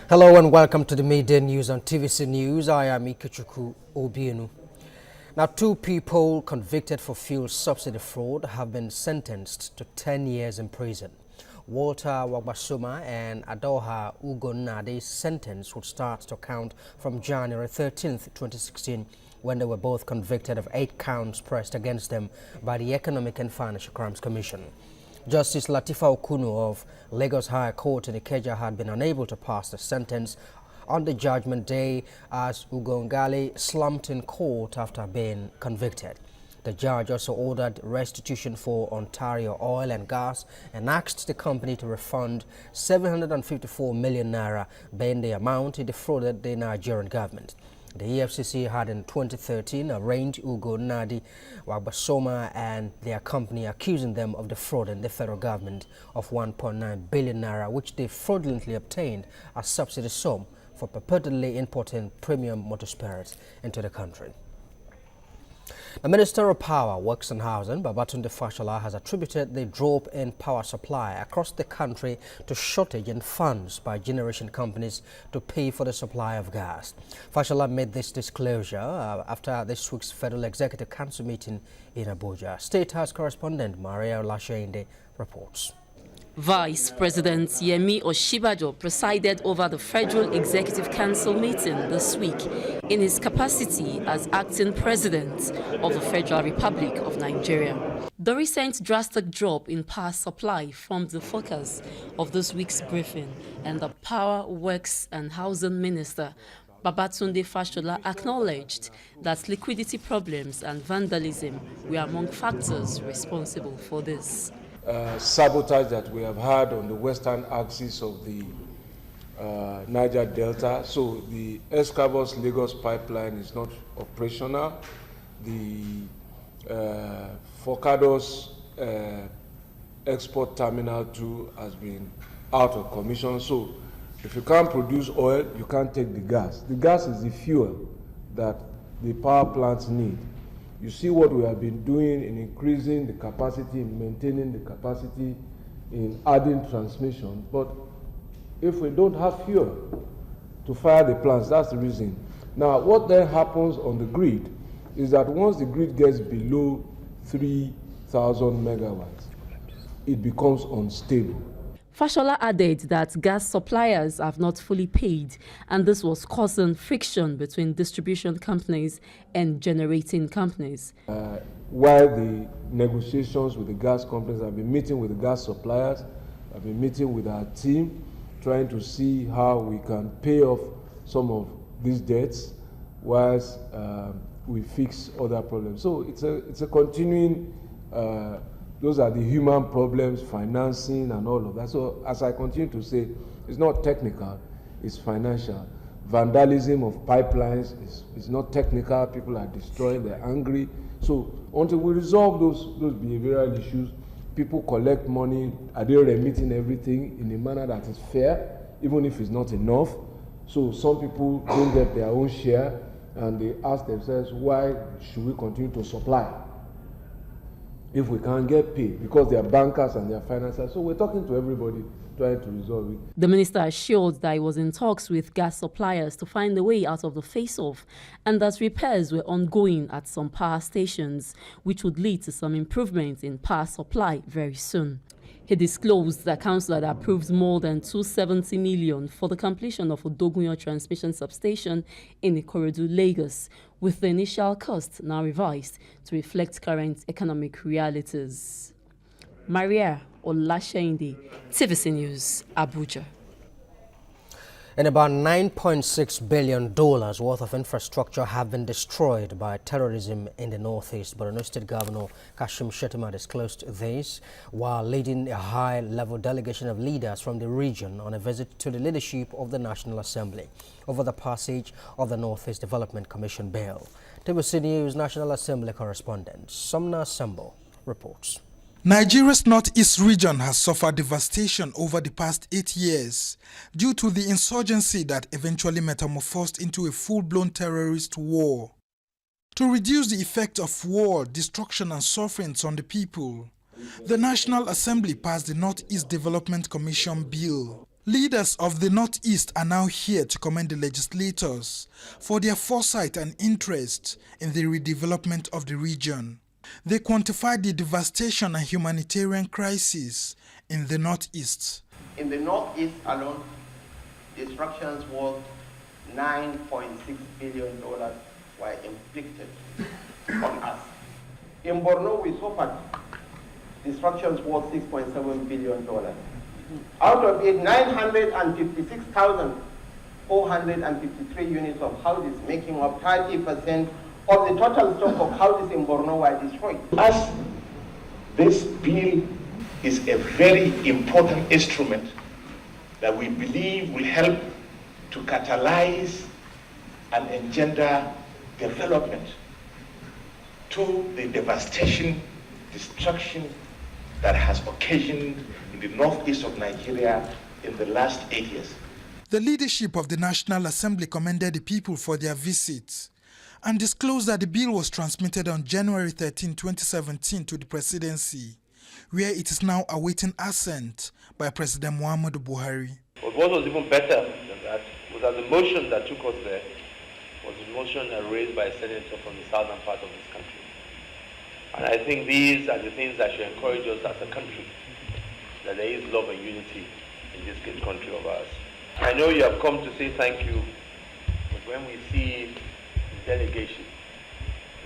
Hello and welcome to the Midday News on TVC News. I am Ikechukwu, Obienu. Now, two people convicted for fuel subsidy fraud have been sentenced to 10 years in prison. Walter Wagbasuma and Adoha Ugonade's sentence would start to count from January 13, 2016, when they were both convicted of 8 counts pressed against them by the Economic and Financial Crimes Commission. Justice Latifa Okunu of Lagos High Court in Ikeja had been unable to pass the sentence on the judgment day as Ugongale slumped in court after being convicted. The judge also ordered restitution for Ontario Oil and Gas and asked the company to refund 754 million naira, being the amount it defrauded the Nigerian government. The EFCC had in 2013 arraigned Ugo Nadi Wagbasoma and their company, accusing them of defrauding the federal government of 1.9 billion naira, which they fraudulently obtained as subsidy sum for purportedly importing premium motor spirits into the country. The Minister of Power, Works and Housing, Babatunde Fashola, has attributed the drop in power supply across the country to shortage in funds by generation companies to pay for the supply of gas. Fashola made this disclosure after this week's Federal Executive Council meeting in Abuja. State House correspondent Maria Lashainde reports. Vice President Yemi Oshibajo presided over the Federal Executive Council meeting this week in his capacity as acting president of the Federal Republic of Nigeria. The recent drastic drop in power supply formed the focus of this week's briefing, and the Power, Works and Housing Minister Babatunde Fashola acknowledged that liquidity problems and vandalism were among factors responsible for this. Sabotage that we have had on the western axis of the Niger Delta. So the Escravos-Lagos pipeline is not operational. The Forcados export terminal 2 has been out of commission. So if you can't produce oil, you can't take the gas. The gas is the fuel that the power plants need. You see what we have been doing in increasing the capacity, in maintaining the capacity, in adding transmission. But if we don't have fuel to fire the plants, that's the reason. Now, what then happens on the grid is that once the grid gets below 3,000 megawatts, it becomes unstable. Fashola added that gas suppliers have not fully paid, and this was causing friction between distribution companies and generating companies. While the negotiations with the gas companies, I've been meeting with the gas suppliers, I've been meeting with our team, trying to see how we can pay off some of these debts whilst we fix other problems. So it's a continuing those are the human problems, financing and all of that. So as I continue to say, it's not technical, it's financial. Vandalism of pipelines is not technical, people are destroying, they're angry. So until we resolve those behavioral issues, people collect money, are they remitting everything in a manner that is fair, even if it's not enough? So some people don't get their own share and they ask themselves, why should we continue to supply if we can't get paid, because they are bankers and they are financiers? So we're talking to everybody, trying to resolve it. The minister assured that he was in talks with gas suppliers to find a way out of the face-off, and that repairs were ongoing at some power stations, which would lead to some improvements in power supply very soon. He disclosed that council had approved more than 270 million for the completion of Odogunyo transmission substation in Ikorodu, Lagos, with the initial cost now revised to reflect current economic realities. Maria Olashainde, TVC News, Abuja. And about $9.6 billion worth of infrastructure have been destroyed by terrorism in the northeast. Borno State Governor Kashim Shettima disclosed this while leading a high-level delegation of leaders from the region on a visit to the leadership of the National Assembly over the passage of the Northeast Development Commission bill. TVC News National Assembly correspondent Somna Sambo reports. Nigeria's northeast region has suffered devastation over the past 8 years due to the insurgency that eventually metamorphosed into a full-blown terrorist war. To reduce the effect of war, destruction and sufferings on the people, the National Assembly passed the Northeast Development Commission Bill. Leaders of the Northeast are now here to commend the legislators for their foresight and interest in the redevelopment of the region. They quantified the devastation and humanitarian crisis in the Northeast. In the Northeast alone, destructions worth $9.6 billion were inflicted on us. In Borno, we suffered destructions worth $6.7 billion. Out of it, 956,453 units of houses, making up 30% of the total stock of houses in Borno were destroyed. As this bill is a very important instrument that we believe will help to catalyze and engender development to the devastation, destruction that has occasioned in the northeast of Nigeria in the last 8 years. The leadership of the National Assembly commended the people for their visit and disclosed that the bill was transmitted on January 13, 2017 to the presidency, where it is now awaiting assent by President Muhammadu Buhari. But what was even better than that was that the motion that took us there was a motion raised by a senator from the southern part of this country. And I think these are the things that should encourage us as a country, that there is love and unity in this great country of ours. I know you have come to say thank you, but when we see the delegation,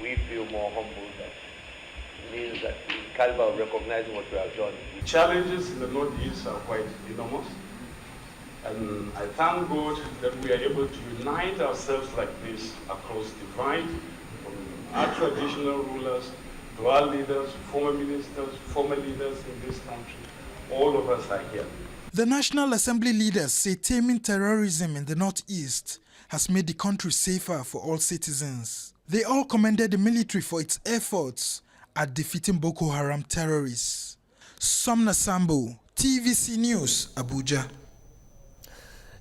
we feel more humble that it means that the caliber of recognizing what we have done. The challenges in the Northeast are quite enormous. And I thank God that we are able to unite ourselves like this across divide, from our traditional rulers to our leaders, former ministers, former leaders in this country. All of us are here. The National Assembly leaders say taming terrorism in the Northeast has made the country safer for all citizens. They all commended the military for its efforts at defeating Boko Haram terrorists. Somna Sambo, TVC News, Abuja.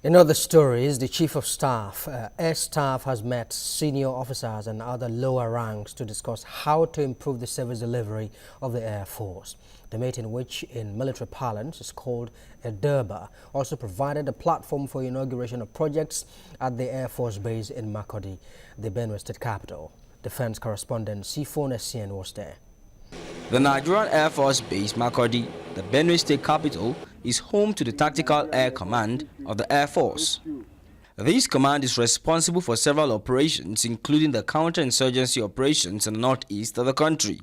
In other stories, the Chief of Staff, Air Staff, has met senior officers and other lower ranks to discuss how to improve the service delivery of the Air Force. The meeting, which in military parlance is called a Durbar, also provided a platform for inauguration of projects at the Air Force Base in Makurdi, the Benue State capital. Defense correspondent Sifon Essien was there. The Nigerian Air Force Base Makurdi, the Benue State capital, is home to the Tactical Air Command of the Air Force. This command is responsible for several operations, including the counterinsurgency operations in the northeast of the country.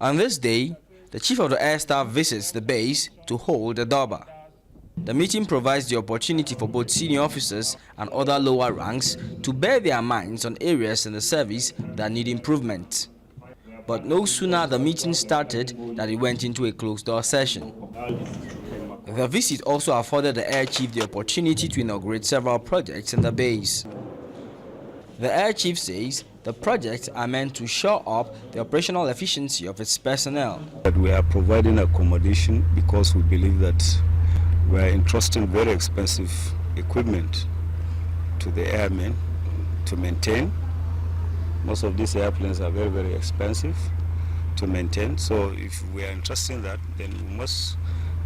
On this day, the Chief of the Air Staff visits the base to hold a Durbar. The meeting provides the opportunity for both senior officers and other lower ranks to bear their minds on areas in the service that need improvement. But no sooner the meeting started than it went into a closed-door session. The visit also afforded the Air Chief the opportunity to inaugurate several projects in the base. The Air Chief says the projects are meant to shore up the operational efficiency of its personnel. That we are providing accommodation because we believe that we are entrusting very expensive equipment to the airmen to maintain. Most of these airplanes are very, very expensive to maintain. So if we are entrusting that, then we must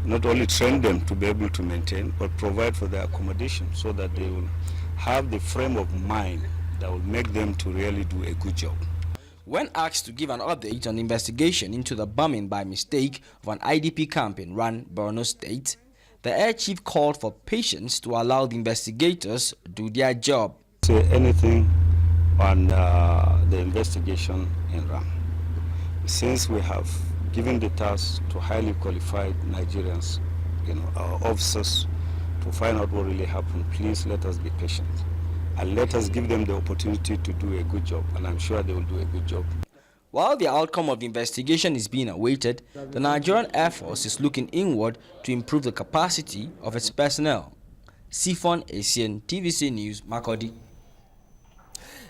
not only train them to be able to maintain, but provide for their accommodation so that they will have the frame of mind that will make them to really do a good job. When asked to give an update on the investigation into the bombing by mistake of an IDP camp in Ran, Borno State, the Air Chief called for patience to allow the investigators do their job. Say anything on the investigation in Ram. Since we have given the task to highly qualified Nigerians, our officers, to find out what really happened, please let us be patient. And let us give them the opportunity to do a good job, and I'm sure they will do a good job. While the outcome of the investigation is being awaited, the Nigerian Air Force is looking inward to improve the capacity of its personnel. Sifon Essien, TVC News, Makurdi.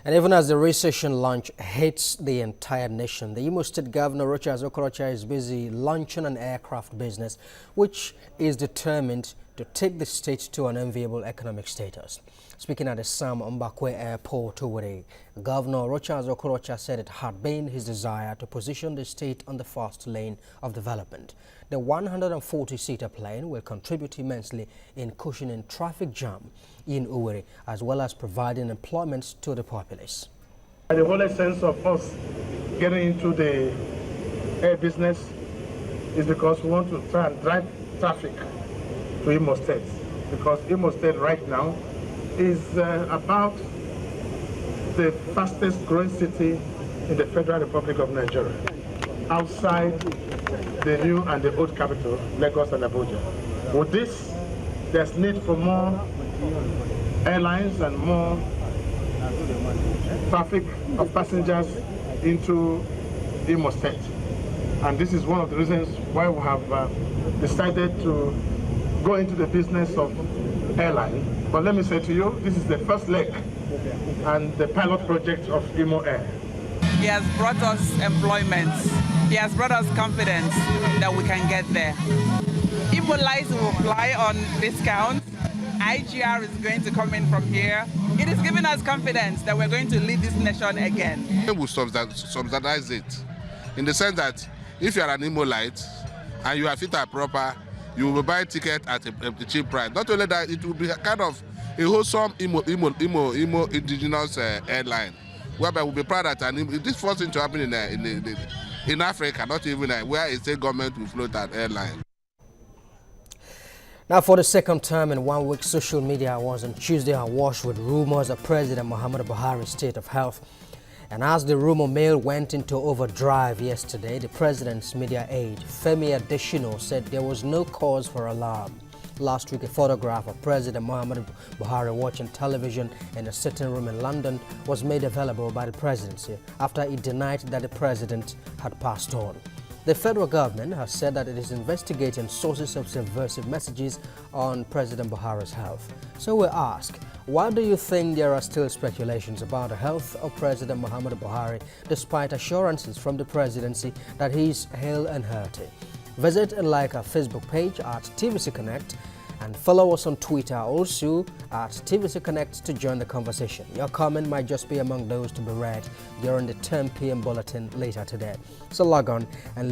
And even as the recession launch hits the entire nation, the Imo State Governor Rochas Okorocha is busy launching an aircraft business which is determined to take the state to an enviable economic status. Speaking at the Sam Mbakwe Airport, Owerri, Governor Rochas Okorocha said it had been his desire to position the state on the fast lane of development. The 140-seater plane will contribute immensely in cushioning traffic jam in Owerri, as well as providing employment to the populace. The whole essence of us getting into the air business is because we want to try and drive traffic to Imo State, because Imo State right now is about the fastest growing city in the Federal Republic of Nigeria, outside the new and the old capital, Lagos and Abuja. With this, there's need for more airlines and more traffic of passengers into Imo State. And this is one of the reasons why we have decided to go into the business of airline. But let me say to you, this is the first leg and the pilot project of Imo Air. He has brought us employment. He has brought us confidence that we can get there. Imo Lights will fly on discount. IGR is going to come in from here. It is giving us confidence that we're going to lead this nation again. We will subsidize it in the sense that if you are an Imo Light and you are fit and proper, you will buy a ticket at a cheap price. Not only that, it will be kind of a wholesome Imo indigenous airline, whereby we'll be proud that this first thing to happen in Africa, not even where a state government will float an airline. Now, for the second time in 1 week, social media was on Tuesday awash with rumors of President Muhammadu Buhari's state of health. And as the rumor mill went into overdrive yesterday, the president's media aide, Femi Adesina, said there was no cause for alarm. Last week, a photograph of President Muhammadu Buhari watching television in a sitting room in London was made available by the presidency after he denied that the president had passed on. The federal government has said that it is investigating sources of subversive messages on President Buhari's health. So we ask, why do you think there are still speculations about the health of President Muhammadu Buhari despite assurances from the presidency that he is hale and hearty? Visit and like our Facebook page at TVC Connect and follow us on Twitter also at TVC Connect to join the conversation. Your comment might just be among those to be read during the 10 p.m. bulletin later today. So log on and